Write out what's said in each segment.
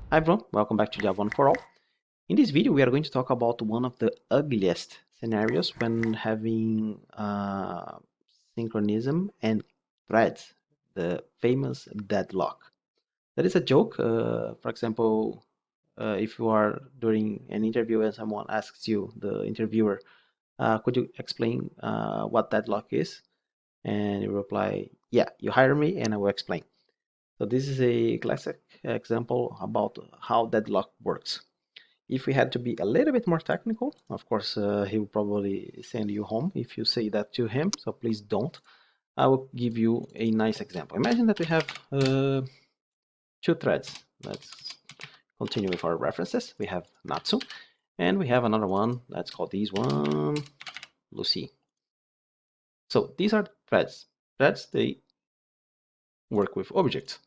Hi everyone, welcome back to Java 1 for All. In this video, we are going to talk about one of the ugliest scenarios when having synchronism and threads, the famous deadlock. That is a joke. For example, if you are doing an interview and someone asks you, the interviewer, could you explain what deadlock is? And you reply, yeah, you hire me and I will explain. So this is a classic example about how deadlock works. If we had to be a little bit more technical, of course, he will probably send you home if you say that to him, so please don't. I will give you a nice example. Imagine that we have two threads. Let's continue with our references. We have Natsu, and we have another one. Let's call this one Lucy. So these are threads. Threads, they work with objects.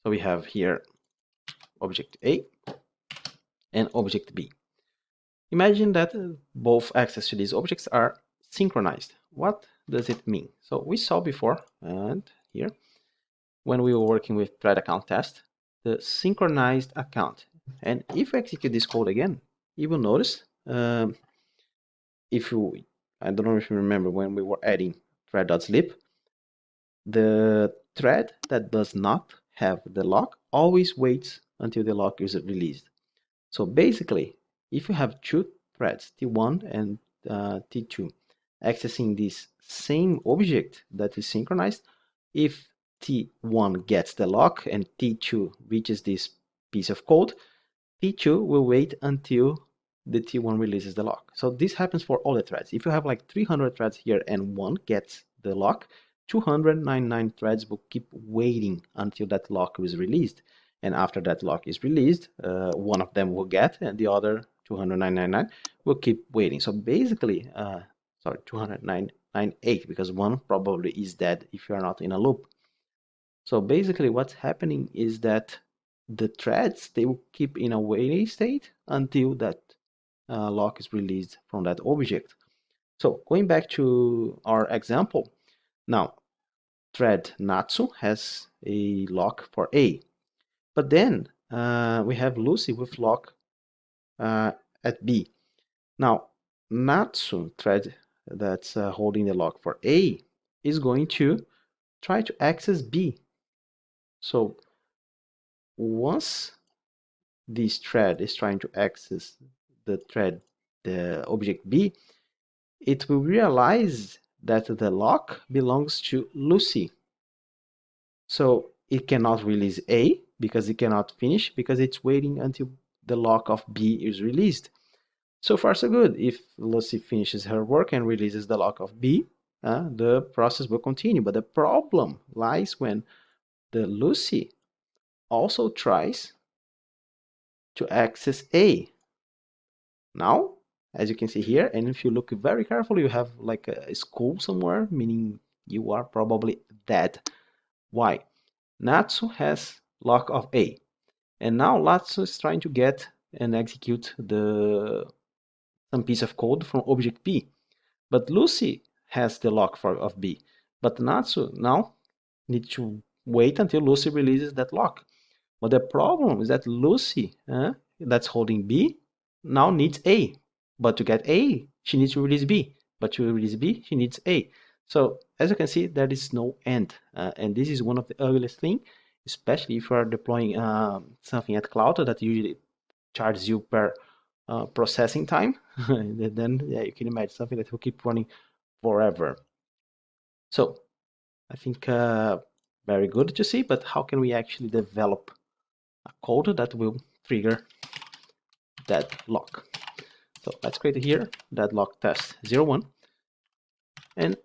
So we have here object A and object B. Imagine that both access to these objects are synchronized. What does it mean? So we saw before, and here, when we were working with thread account test, the synchronized account. And if we execute this code again, you will notice, if you, I don't know if you remember when we were adding thread.sleep, the thread that does not have the lock always waits until the lock is released. So basically, if you have two threads, T1 and T2, accessing this same object that is synchronized, if T1 gets the lock and T2 reaches this piece of code, T2 will wait until the T1 releases the lock. So this happens for all the threads. If you have like 300 threads here and one gets the lock, 299 threads will keep waiting until that lock is released. And after that lock is released, one of them will get, and the other 299 will keep waiting. So basically, sorry, 298, because one probably is dead if you are not in a loop. So basically what's happening is that the threads, they will keep in a waiting state until that lock is released from that object. So going back to our example, now thread Natsu has a lock for A, but then we have Lucy with lock at B. Now Natsu thread that's holding the lock for A is going to try to access B. So once this thread is trying to access the object B, it will realize that the lock belongs to Lucy. So it cannot release A because it cannot finish, because it's waiting until the lock of B is released. So far so good. If Lucy finishes her work and releases the lock of B, the process will continue. But the problem lies when the Lucy also tries to access A. Now, as you can see here, and if you look very carefully, you have like a school somewhere, meaning you are probably dead. Why? Natsu has lock of A, and now Natsu is trying to get and execute some piece of code from object B, but Lucy has the lock of B, but Natsu now needs to wait until Lucy releases that lock. But the problem is that Lucy, that's holding B, now needs A. But to get A, she needs to release B. But to release B, she needs A. So as you can see, there is no end. And this is one of the ugliest things, especially if you are deploying something at cloud that usually charges you per processing time. Then yeah, you can imagine something that will keep running forever. So I think very good to see, but how can we actually develop a code that will trigger deadlock? So let's create here deadlock test 01, and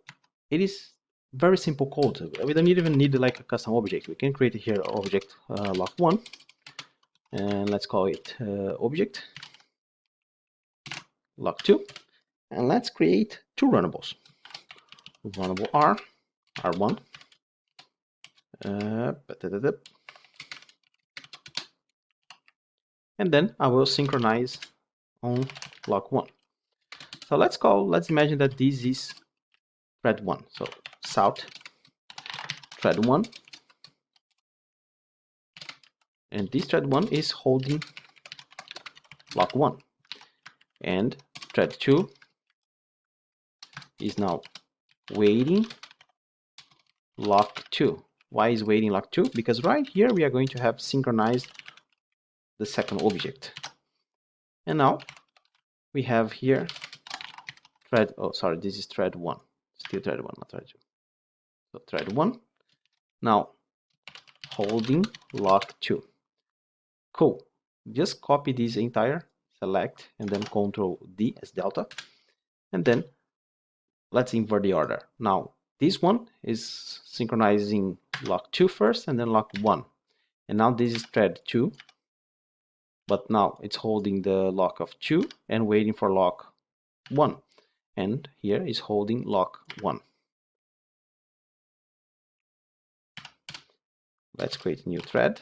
it is very simple code. We don't even need like a custom object. We can create here object lock1, and let's call it object lock2, and let's create two runnables. Runnable R1, and then I will synchronize on lock1. So let's imagine that this is thread 1. So south thread 1, and this thread 1 is holding lock 1, and thread 2 is now waiting lock 2. Why is waiting lock 2? Because right here we are going to have synchronized the second object. And now we have here thread, oh sorry, this is thread 1, still thread 1, not thread 2. So thread 1 now holding lock 2. Cool. Just copy this entire, select, and then Control D as delta, and then let's invert the order. Now this one is synchronizing lock 2 first and then lock 1, and now this is thread 2, but now it's holding the lock of 2 and waiting for lock 1, and here is holding lock 1. Let's create a new thread,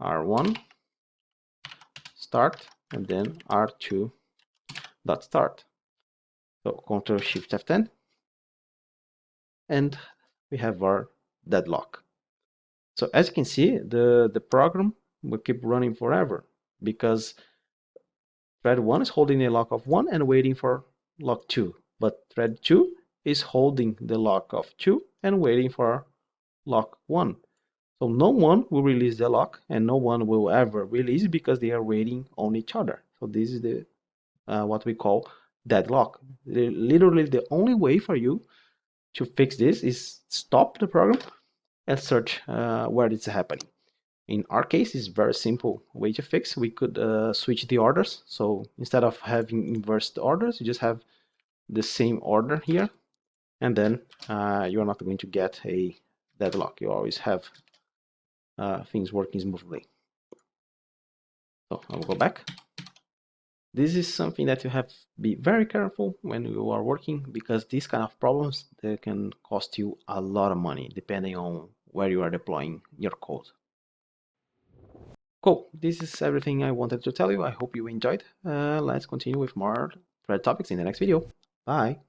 R1 start, and then R2 dot start. So Control Shift F10, and we have our deadlock. So as you can see, the program will keep running forever because thread 1 is holding a lock of 1 and waiting for lock 2, but thread 2 is holding the lock of 2 and waiting for lock 1. So no one will release the lock and no one will ever release because they are waiting on each other. So this is the what we call deadlock. Literally the only way for you to fix this is stop the program and search where it's happening. In our case, it's very simple way to fix. We could switch the orders. So instead of having inversed orders, you just have the same order here, and then you're not going to get a deadlock. You always have things working smoothly. So I will go back. This is something that you have to be very careful when you are working, because these kind of problems, they can cost you a lot of money depending on where you are deploying your code. Cool, this is everything I wanted to tell you. I hope you enjoyed. Let's continue with more thread topics in the next video. Bye.